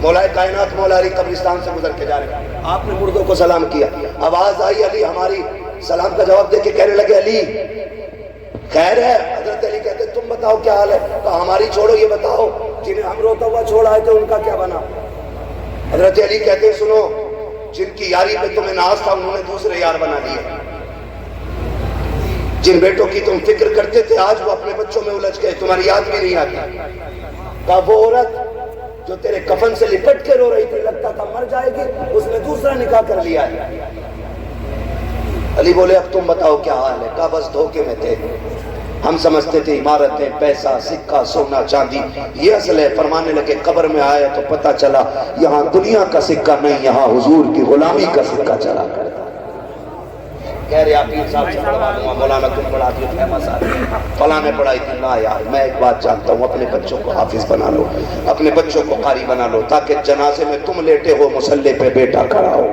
مولا کائنات مولا علی قبرستان سے گزر کے جا رہے ہیں، آپ نے مردوں کو سلام کیا، آواز آئی علی ہماری سلام کا جواب دے کے کہنے لگے علی خیر ہے؟ حضرت علی کہتے تم بتاؤ کیا حال ہے؟ کہا ہماری چھوڑو، یہ بتاؤ جنہیں ہم روتا ہوا چھوڑ آئے تھے ان کا کیا بنا؟ حضرت علی کہتے سنو، جن کی یاری پہ تمہیں ناز تھا انہوں نے دوسرے یار بنا دیے، جن بیٹوں کی تم فکر کرتے تھے آج وہ اپنے بچوں میں الجھ گئے، تمہاری یاد بھی نہیں آتی۔ کہا وہ عورت جو تیرے کفن سے لپٹ کے رو رہی تھی لگتا تھا مر جائے گی، اس نے دوسرا نکاح کر لیا ہے۔ علی بولے اب تم بتاؤ کیا حال ہے؟ کہا بس دھوکے میں تھے، ہم سمجھتے تھے عمارتیں، پیسہ، سکہ، سونا، چاندی یہ اصل ہے، فرمانے لگے قبر میں آیا تو پتہ چلا یہاں دنیا کا سکہ نہیں، یہاں حضور کی غلامی کا سکہ چلا کرتا۔ کہہ رہے آپ پیر صاحب سے پڑھوا دوں گا، مولانا تم پڑھا دیو فیمس آدمی، فلاں نے پڑھائی تھی۔ نہ یار میں ایک بات جانتا ہوں، اپنے بچوں کو حافظ بنا لو، اپنے بچوں کو قاری بنا لو، تاکہ جنازے میں تم لیٹے ہو مصلی پہ بیٹا کھڑا ہو۔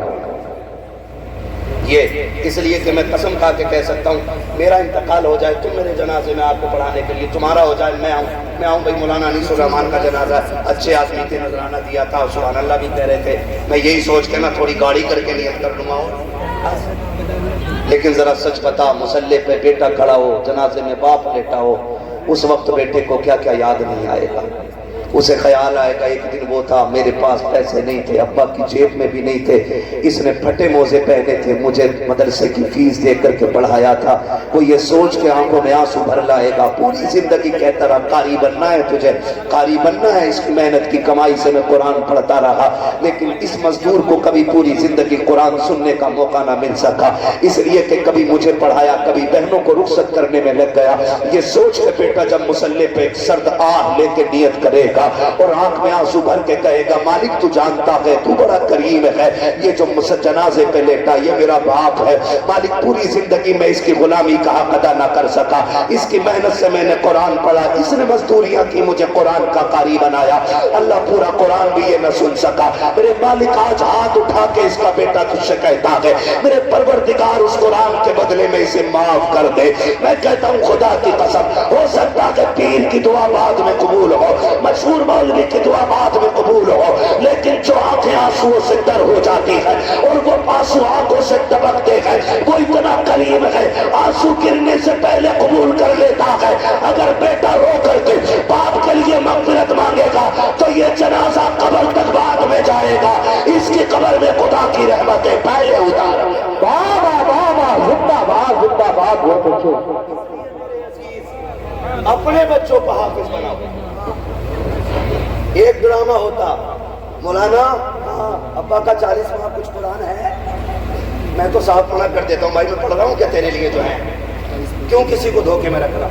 یہ اس لیے کہ میں قسم کھا کے کہہ سکتا ہوں میرا انتقال ہو جائے، تم میرے جنازے میں آپ کو پڑھانے کے لیے، تمہارا ہو جائے میں آؤں بھائی مولانا انیس الرحمان کا جنازہ، اچھے آدمی تھے، نذرانہ دیا تھا، سبحان اللہ بھی کہہ رہے تھے، میں یہی سوچ کے نا تھوڑی گاڑی کر کے نیت کر لوں گا۔ لیکن ذرا سچ بتا، مصلی پہ بیٹا کھڑا ہو، جنازے میں باپ لیٹا ہو، اس وقت بیٹے کو کیا کیا یاد نہیں آئے گا؟ اسے خیال آئے گا ایک دن وہ تھا میرے پاس پیسے نہیں تھے، ابا کی جیب میں بھی نہیں تھے، اس نے پھٹے موزے پہنے تھے، مجھے مدرسے کی فیس دے کر کے پڑھایا تھا۔ وہ یہ سوچ کے آنکھوں میں آنسو بھر لائے گا، پوری زندگی کہتا رہا قاری بننا ہے تجھے، قاری بننا ہے، اس کی محنت کی کمائی سے میں قرآن پڑھتا رہا، لیکن اس مزدور کو کبھی پوری زندگی قرآن سننے کا موقع نہ مل سکا، اس لیے کہ کبھی مجھے پڑھایا، کبھی بہنوں کو رخصت کرنے میں لگ گیا۔ یہ سوچ کے بیٹا جب مصلی پہ ایک سرد آہ لے کے نیت کرے گا اور آنکھ میں آنسو بھر کے کہے گا مالک تو جانتا ہے تو بڑا کریم ہے، یہ جو جنازے پہ لیٹا یہ میرا باپ ہے، مالک پوری زندگی میں اس کی غلامی کا حق ادا نہ کر سکا، اس کی محنت سے میں نے قرآن پڑھا، اس نے مزدوریاں کی مجھے قرآن کا قاری بنایا، اللہ پورا قرآن بھی یہ نہ سن سکا، میرے مالک آج ہاتھ اٹھا کے اس کا بیٹا تجھ سے کہتا ہے میرے پروردگار اس قرآن کے بدلے میں اسے معاف کر دے۔ میں کہتا ہوں خدا کی قسم ہو سکتا کہ پیر کی دعا بعد میں قبول ہو، مشہور مولوی کی دعا بعد میں قبول ہو، لیکن جو آنکھیں آنسو سے تر ہو جاتی ہے اور وہ آنسو آنکھوں سے ٹپکتے ہیں وہ اتنا کریم ہے، آنسو گرنے سے پہلے قبول کر لیتا ہے۔ اگر بیٹا رو کر کے باپ کے لیے مغفرت مانگے گا تو یہ جنازہ قبر تک بعد میں جائے گا، اس کی قبر میں خدا کی رحمتیں پہلے اتار۔ بابا بابا زندہ باد زندہ باد، بہت اچھے۔ اپنے بچوں کو حافظ بناؤ۔ ایک ڈرامہ ہوتا مولانا ابا کا 40واں کچھ قرآن ہے، میں تو صاحب منع کر دیتا ہوں بھائی میں پڑھ رہا ہوں کیا تیرے لیے جو ہے، کیوں کسی کو دھوکے میں رکھ رہا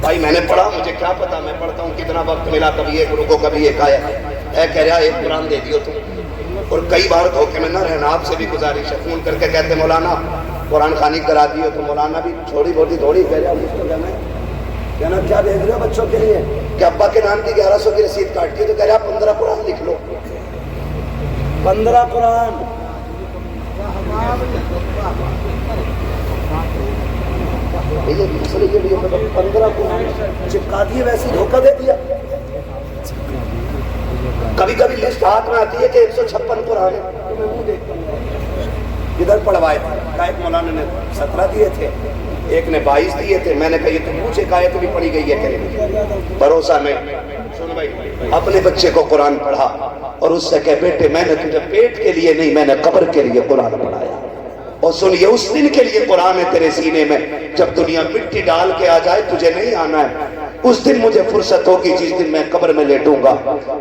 بھائی، میں نے پڑھا مجھے کیا پتا، میں پڑھتا ہوں کتنا وقت ملا، کبھی ایک رکو کبھی ایک آیا اے کہہ رہا ایک قرآن دے دیو تم، اور کئی بار دھوکے میں نہ رہنا، آپ سے بھی گزارش ہے، فون کر کے کہتے مولانا قرآن خوانی کرا دیو، تو مولانا بھی چھوڑی بوٹی تھوڑی کہہ رہا اس کو کہنا کیا بھیج رہے ہو بچوں کے لیے کہ ابا کے نام کی 1100 کی رسید کاٹ دی، تو کہہ رہا 15 قرآن لکھ لو، 15 قرآن۔ یہ دوسرے کے لیے 15 قرآن چپکا دیے، ویسے دھوکہ دے دیا۔ کبھی کبھی لسٹ ہاتھ میں آتی ہے کہ 156 قرآن ہے، تو میں منہ دیکھتا ہوں ادھر پڑھوائے تھے، ایک مولانا نے 17 دیے تھے، ایک نے 22 دیے تھے، میں نے کہا یہ تو پوچھے آیت بھی پڑھی گئی ہے کہ بھروسہ نہیں۔ سن بھائی اپنے بچے کو قرآن پڑھا اور اس سے کہ بیٹے میں نے تجھے پیٹ کے لیے نہیں میں نے قبر کے لیے قرآن پڑھایا، اور سن یہ اس دن کے لیے قرآن ہے تیرے سینے میں جب دنیا مٹی ڈال کے آ جائے تجھے نہیں آنا ہے، اس دن مجھے فرصت ہوگی جس دن میں قبر میں لیٹوں گا،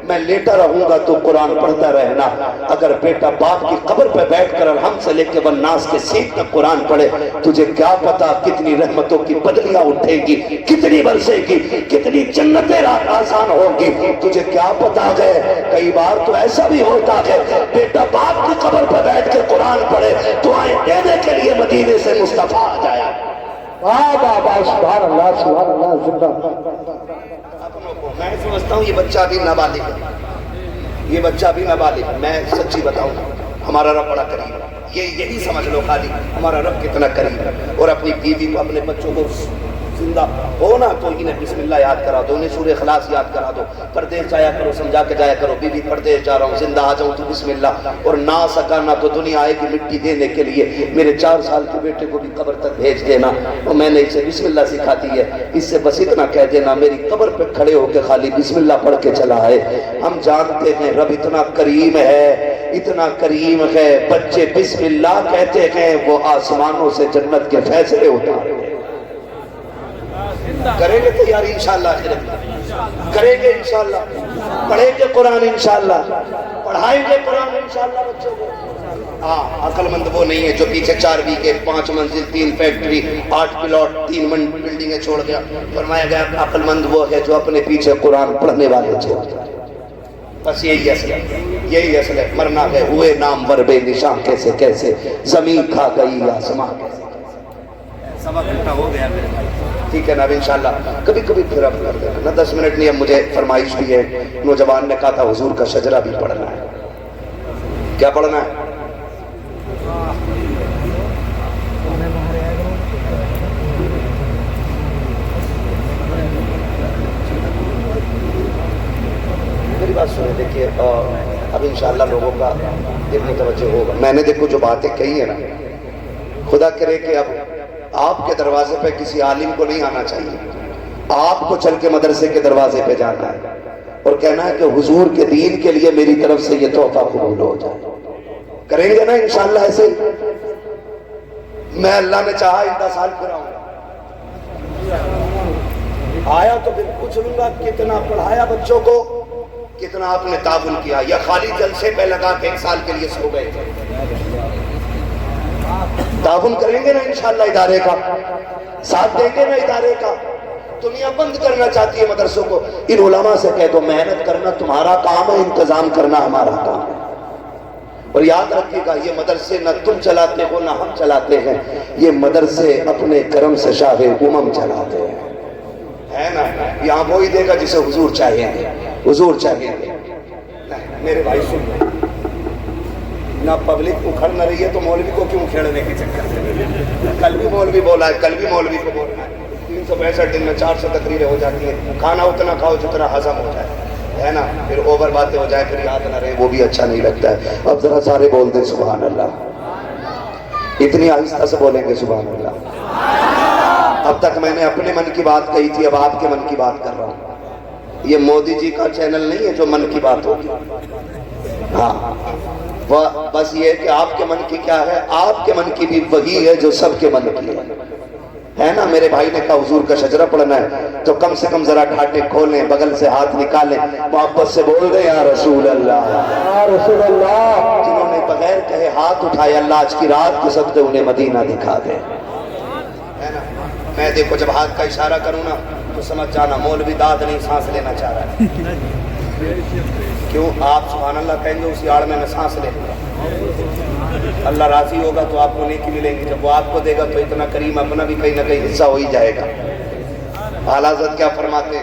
میں لیٹا رہوں گا تو قرآن پڑھتا رہنا۔ اگر بیٹا باپ کی قبر پہ بیٹھ کر الحمد سے لے کے والناس کے سیٹ تک قرآن پڑھے تجھے کیا پتا کتنی رحمتوں کی بدلیاں اٹھے گی، کتنی برسے گی، کتنی جنتیں آسان ہوگی، تجھے کیا پتا ہے۔ کئی بار تو ایسا بھی ہوتا ہے بیٹا باپ کی قبر پہ بیٹھ کے قرآن پڑھے دعائیں دینے کے لیے مدینے سے مصطفیٰ آ جایا۔ سبحان اللہ سبحان اللہ زندہ۔ میں سمجھتا ہوں یہ بچہ بھی نابالغ ہے، یہ بچہ بھی نابالغ ہے، میں سچی بتاؤں ہمارا رب بڑا قریب ہے، یہی سمجھ لو خالی ہمارا رب کتنا قریب ہے، اور اپنی بیوی کو اپنے بچوں کو زندہ ہو نا تو انہیں بسم اللہ یاد کرا دو، انہیں سورہ اخلاص یاد کرا دو، پردیس جایا کرو سمجھا کے جایا کرو، بی بی پردیس جا رہا ہوں زندہ آ جاؤں تو بسم اللہ، اور نہ سکا نہ تو دنیا آئے گی مٹی دینے کے لیے، میرے 4 سال کے بیٹے کو بھی قبر تک بھیج دینا، اور میں نے اسے بسم اللہ سکھاتی ہے، اس سے بس اتنا کہہ دینا میری قبر پہ کھڑے ہو کے خالی بسم اللہ پڑھ کے چلا ہے۔ ہم جانتے ہیں رب اتنا کریم ہے، اتنا کریم ہے، بچے بسم اللہ کہتے ہیں وہ آسمانوں سے جنت کے فیصلے اتارے۔ کریں گے تیاری انشاءاللہ، کریں گے انشاءاللہ، پڑھیں گے قرآن انشاءاللہ، پڑھائیں گے قرآن انشاءاللہ بچوں کو۔ ہاں، عقل مند وہ نہیں ہے جو پیچھے 4 بیگھے 5 منزل 3 فیکٹری 8 پلاٹ 3 بلڈنگیں چھوڑ گیا۔ فرمایا گیا عقل مند وہ ہے جو اپنے پیچھے قرآن پڑھنے والے چھوڑ گیا۔ بس یہی اصل ہے، یہی اصل ہے، مرنا ہے ہوئے نامور بے نشان کیسے کیسے، زمین کھا گئی آسمان کیسے کیسے۔ سوا گھنٹہ ہو گیا میرے بھائی، ٹھیک ہے نا؟ اب انشاءاللہ کبھی کبھی پھر اب کر دینا نا، 10 منٹ نہیں۔ اب مجھے فرمائش بھی ہے، نوجوان نے کہا تھا حضور کا شجرہ بھی پڑھنا ہے۔ کیا پڑھنا ہے؟ میری بات سنیں، دیکھیے اب انشاءاللہ لوگوں کا دل متوجہ ہوگا۔ میں نے دیکھو جو باتیں کہی ہیں نا، خدا کرے کہ اب آپ کے دروازے پہ کسی عالم کو نہیں آنا چاہیے، آپ کو چل کے مدرسے کے دروازے پہ جانا ہے اور کہنا ہے کہ حضور کے دین کے لیے میری طرف سے یہ تحفہ قبول ہو جائے۔ کریں گے نا انشاءاللہ ایسے ہی؟ میں اللہ نے چاہا 10 سال پھر آؤں آیا تو پھر پوچھ لوں گا کتنا پڑھایا بچوں کو، کتنا آپ نے تعاون کیا، یا خالی جلسے پہ لگا کے 1 سال کے لیے سو گئے تھے۔ تعاون کریں گے نا انشاءاللہ ادارے کا، ساتھ دیں گے نا ادارے کا۔ دنیا بند کرنا چاہتی ہے مدرسوں کو، ان علماء سے کہہ دو محنت کرنا تمہارا کام ہے، انتظام کرنا ہمارا کام ہے۔ اور یاد رکھیے گا یہ مدرسے نہ تم چلاتے ہو نہ ہم چلاتے ہیں، یہ مدرسے اپنے کرم سے شاہ امم چلاتے ہیں، ہے نا؟ یہاں وہی دے گا جسے حضور چاہیے گے، حضور چاہیے گے۔ میرے بھائی سن لیں، نہ پبلک اکھڑ نہ رہی ہے تو مولوی کو کیوں کھیڑنے کے چکر سے؟ کل بھی مولوی بولا ہے، کل بھی مولوی کو بولنا ہے۔ 365 دن میں 400 تقریریں ہو جاتی ہیں، کھانا اتنا کھاؤ جتنا ہضم ہو جائے، ہے نا؟ پھر اوور باتیں ہو جائے پھر یاد نہ رہے، وہ بھی اچھا نہیں لگتا ہے۔ اب ذرا سارے بول دیں سبحان اللہ، اتنی آہستہ سے بولیں گے سبحان اللہ۔ اب تک میں نے اپنے من کی بات کہی تھی، اب آپ کے من کی بات کر رہا ہوں۔ یہ مودی جی کا چینل نہیں ہے جو من کی بات ہوگی، ہاں بس یہ ہے کہ آپ کے من کی کیا ہے، آپ کے من کی بھی وہی ہے جو سب کے من کی ہے نا؟ میرے بھائی نے کہا حضور کا شجرہ پڑھنا ہے تو کم سے کم ذرا ٹھاٹے کھولیں، بغل سے ہاتھ نکالیں، محبت سے بول دیں یا رسول اللہ، یا رسول اللہ۔ جنہوں نے بغیر کہے ہاتھ اٹھائے، اللہ آج کی رات کے صدقے انہیں مدینہ دکھا دے، ہے نا؟ میں دیکھو جب ہاتھ کا اشارہ کروں نا تو سمجھ جانا مولوی داد نہیں سانس لینا چاہ رہا ہے۔ کیوں؟ آپ سبحان اللہ کہیں گے اسی آڑ میں سانس لے لوں گا، اللہ راضی ہوگا تو آپ کو نیکی ملیں گی، جب وہ آپ کو دے گا تو اتنا کریم اپنا بھی کہیں نہ کہیں حصہ ہو ہی جائے گا۔ اعلیٰ حضرت کیا فرماتے؟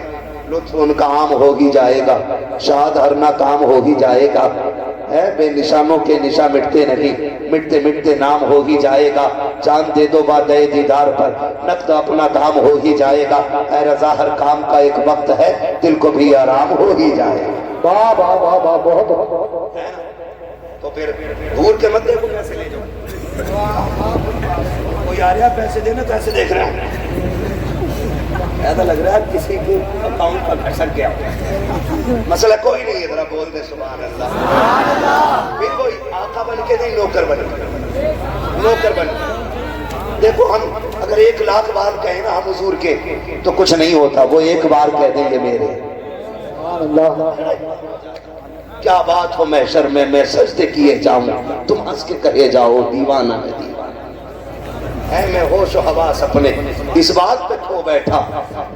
لطف ان کا عام ہو ہی جائے گا، شاد ہر ناکام ہو ہی جائے گا، ہے بے نشانوں کے نشاں مٹتے نہیں، مٹتے مٹتے نام ہو ہی جائے گا، جان دے دو بادئے دیدار پر، نقد اپنا دام ہو ہی جائے گا، اے رضا ہر کام کا ایک وقت ہے، دل کو بھی آرام ہو ہی جائے گا۔ واہ واہ واہ واہ، بہت تو پھر دور کے مدے کو پیسے لے جاؤ، کوئی آ رہا پیسے دینا تو ایسے دیکھ رہا ہے، ایسا لگ رہا ہے کسی کے اکاؤنٹ کا کھسک گیا، مسئلہ کوئی نہیں ہے، ذرا بول دے سبحان اللہ۔ پھر کوئی آقا بن کے نہیں، نوکر بن کے، نوکر بن کے۔ دیکھو ہم اگر 1 لاکھ بار کہیں نا ہم حضور کے تو کچھ نہیں ہوتا، وہ 1 بار کہہ دیں گے میرے، کیا بات ہو محشر میں سجدے کیے جاؤں، تم ہنس کے کہے جاؤ دیوانہ ہے دیوانہ ہے، میں ہوش و حواس اپنے اس بات پہ کھو بیٹھا،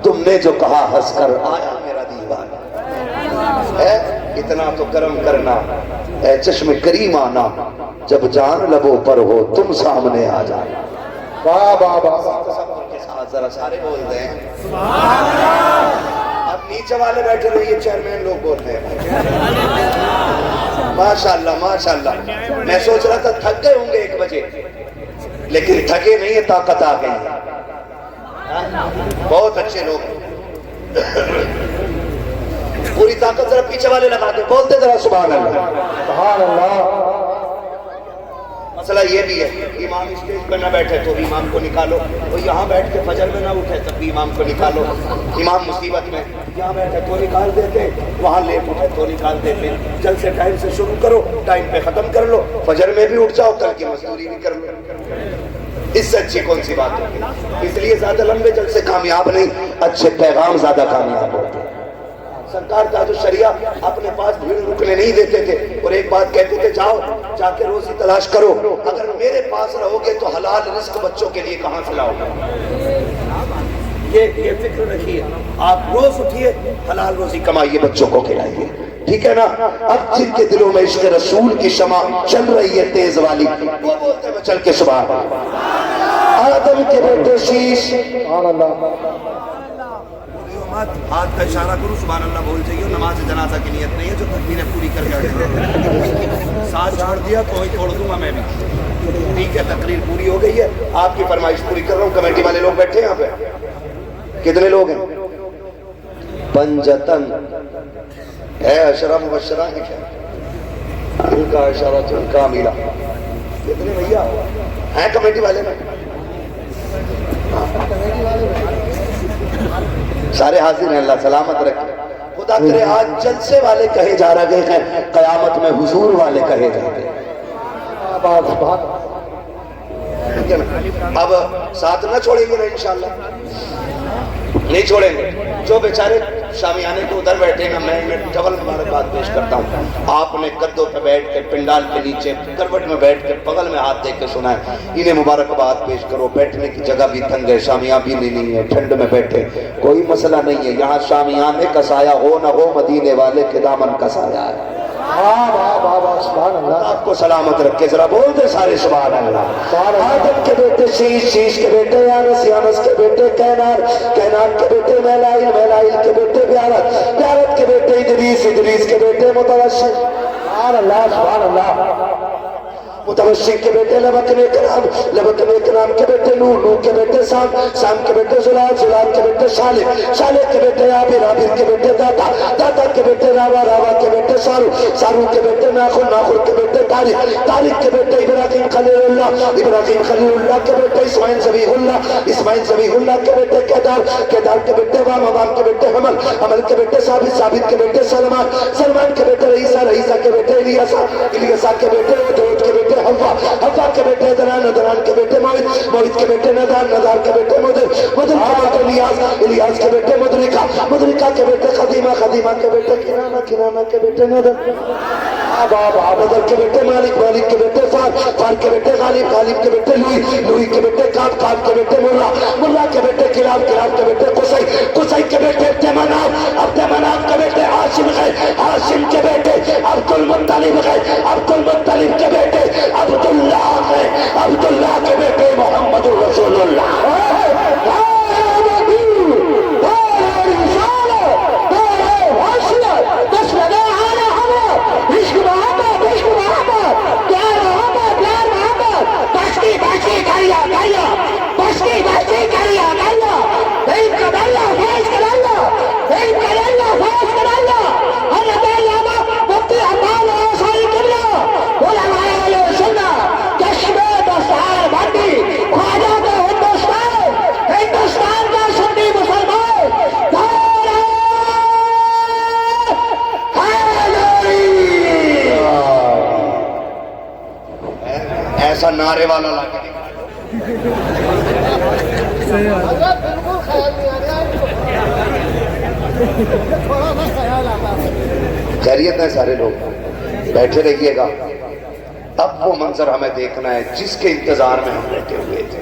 تم نے جو کہا ہنس کر آیا میرا دیوانہ ہے۔ اتنا تو کرم کرنا اے چشم کریم آنا، جب جان لبوں پر ہو تم سامنے آ جانا۔ واہ واہ واہ، تصور کے ساتھ ذرا سارے بول دیں سبحان اللہ۔ اب نیچے والے بیٹھے رہے، یہ چیئرمین لوگ بول رہے ہیں ماشاءاللہ ماشاءاللہ۔ میں سوچ رہا تھا تھک گئے ہوں گے 1 بجے، لیکن تھکے نہیں، طاقت آ گئی، بہت اچھے لوگ ہیں. پوری طاقت ذرا پیچھے والے لگا دے, بولتے ذرا سبحان اللہ. سبحان اللہ. مسئلہ یہ بھی ہے, امام اسٹیج پہ نہ بیٹھے تو امام کو نکالو, وہ یہاں بیٹھ کے فجر میں نہ اٹھے تب بھی امام کو نکالو. امام مصیبت میں, یہاں بیٹھے تو نکال دیتے, وہاں لیٹ اٹھے تو نکال دیتے. جلد سے ٹائم سے شروع کرو, ٹائم پہ ختم کر لو, فجر میں بھی اٹھ جاؤ, کل کی مزدوری بھی کر لو. اس سے اچھی کون سی بات ہے؟ اس لیے زیادہ لمبے جلد سے کامیاب نہیں, اچھے پیغام زیادہ کامیاب ہوتے ہیں. سرکار تاج الشریعہ اپنے پاس بھیڑ رکنے نہیں دیتے تھے, اور ایک بات کہتے تھے, جاؤ جا کے روزی تلاش کرو, اگر میرے پاس رہو گے تو حلال رزق بچوں کے لیے کہاں سے لاؤ گے؟ یہ فکر رکھیے, آپ روز اٹھیے, حلال روزی کمائیے, بچوں کو کھلائیے, ٹھیک ہے نا. اب جن کے دلوں میں عشق رسول کی شمع چل رہی ہے تیز والی, وہ بولتے ہیں چل کے سبحان اللہ. آدم کے بیٹے شیش, سبحان اللہ. ہاتھ کا اشارہ کرو, سبحان اللہ بول چاہیے. نماز جنازہ کی نیت نہیں ہے, جو تکبیریں پوری کر کے ساتھ چھوڑ دیا تو ہی چھوڑ دوں گا میں بھی, ٹھیک ہے. تقریر پوری ہو گئی ہے, آپ کی فرمائش پوری کر رہا ہوں. کمیٹی والے لوگ بیٹھے ہیں یہاں پہ, کتنے لوگ ہیں؟ پنجتن ہے. اشرا مبشرہ ہے کیا؟ ان کا اشارہ تو ان کا میرا, کتنے بھیا ہیں کمیٹی والے میں؟ سارے حاضر ہیں, اللہ سلامت رکھے. خدا کرے آج جلسے والے کہے جا رہے ہیں, قیامت میں حضور والے کہے جاتے ہیں. اب ساتھ نہ چھوڑیں گے نا انشاءاللہ, نہیں چھوڑیں گے. جو بیچارے شامیانے کو ادھر بیٹھے ہیں, میں ڈبل مبارکباد پیش کرتا ہوں. آپ نے گدوں پہ بیٹھ کے, پنڈال کے نیچے کروٹ میں بیٹھ کے, بغل میں ہاتھ دے کے سنا ہے, انہیں مبارکباد پیش کرو. بیٹھنے کی جگہ بھی تنگ ہے, شامیاں بھی نہیں ہے, ٹھنڈ میں بیٹھے, کوئی مسئلہ نہیں ہے. یہاں شامیانے کا سایہ ہو نہ ہو, مدینے والے کے دامن کا سایہ ہے. سبحان اللہ. آپ کو سلامت رکھے, ذرا بول دے سارے سبحان اللہ. آدم کے بیٹے شیش, شیش کے بیٹے یانس, یانس کے بیٹے کینار, کینار کے بیٹے میلائل, میلائل کے بیٹے بیارت, بیارت کے بیٹے ادریس, ادریس کے بیٹے متوشی. سبحان اللہ. سبحان اللہ. متوشی کے بیٹے لبکن اکرام, لبکن اکرام کے بیٹے نوح, نوح کے بیٹے سام, سام کے بیٹے زلال, زلال کے بیٹے شالح, شالح کے بیٹے عابر, عابر کے بیٹے داتا, داتا کے بیٹے راوا, راوا کے بیٹے سارو, سارو کے بیٹے ناخر, ناخر کے بیٹے تاریخ, تاریخ کے بیٹے ابراہیم خلیل اللہ, ابراہیم خلیل اللہ کے بیٹے اسماعیل ذبیح اللہ, اسماعیل ذبیح اللہ کے بیٹے کیدار, کیدار کے بیٹے وام, وام کے بیٹے حمل, حمل کے بیٹے ثابت, ثابت کے بیٹے سلمان, سلمان کے بیٹے رئیسہ, رئیسہ کے بیٹے الیاسا, الیاسا کے بیٹے داؤد کے بیٹے حوا, حوا کے بیٹے دران, دران کے بیٹے موعد, موعد کے بیٹے ندار, ندار کے بیٹے مدر, مدر کے بیٹے الیاس, الیاس کے بیٹے مدرکہ, مدرکہ کے بیٹے خدیمہ, خدیمہ کے بیٹے کنانہ, کنانہ کے بیٹے ندر, ندر کے بیٹے مالک, مالک کے بیٹے فار, فار کے بیٹے غالب, غالب کے بیٹے لوئی, لوئی کے بیٹے کاب, کاب کے بیٹے مرہ, مرہ کے بیٹے کلاب, کلاب کے بیٹے قصی, قصی کے بیٹے عبد مناف, عبد مناف کے بیٹے ہاشم ہے, ہاشم کے بیٹے عبد المطلب ہے, عبد المطلب کے بیٹے عبداللہ ہے, عبداللہ کے بیٹے محمد رسول اللہ. ایسا نعرے والا لاکھ خیریت ہے. سارے لوگ بیٹھے رہیے گا. اب وہ منظر ہمیں دیکھنا ہے جس کے انتظار میں ہم بیٹھے ہوئے تھے.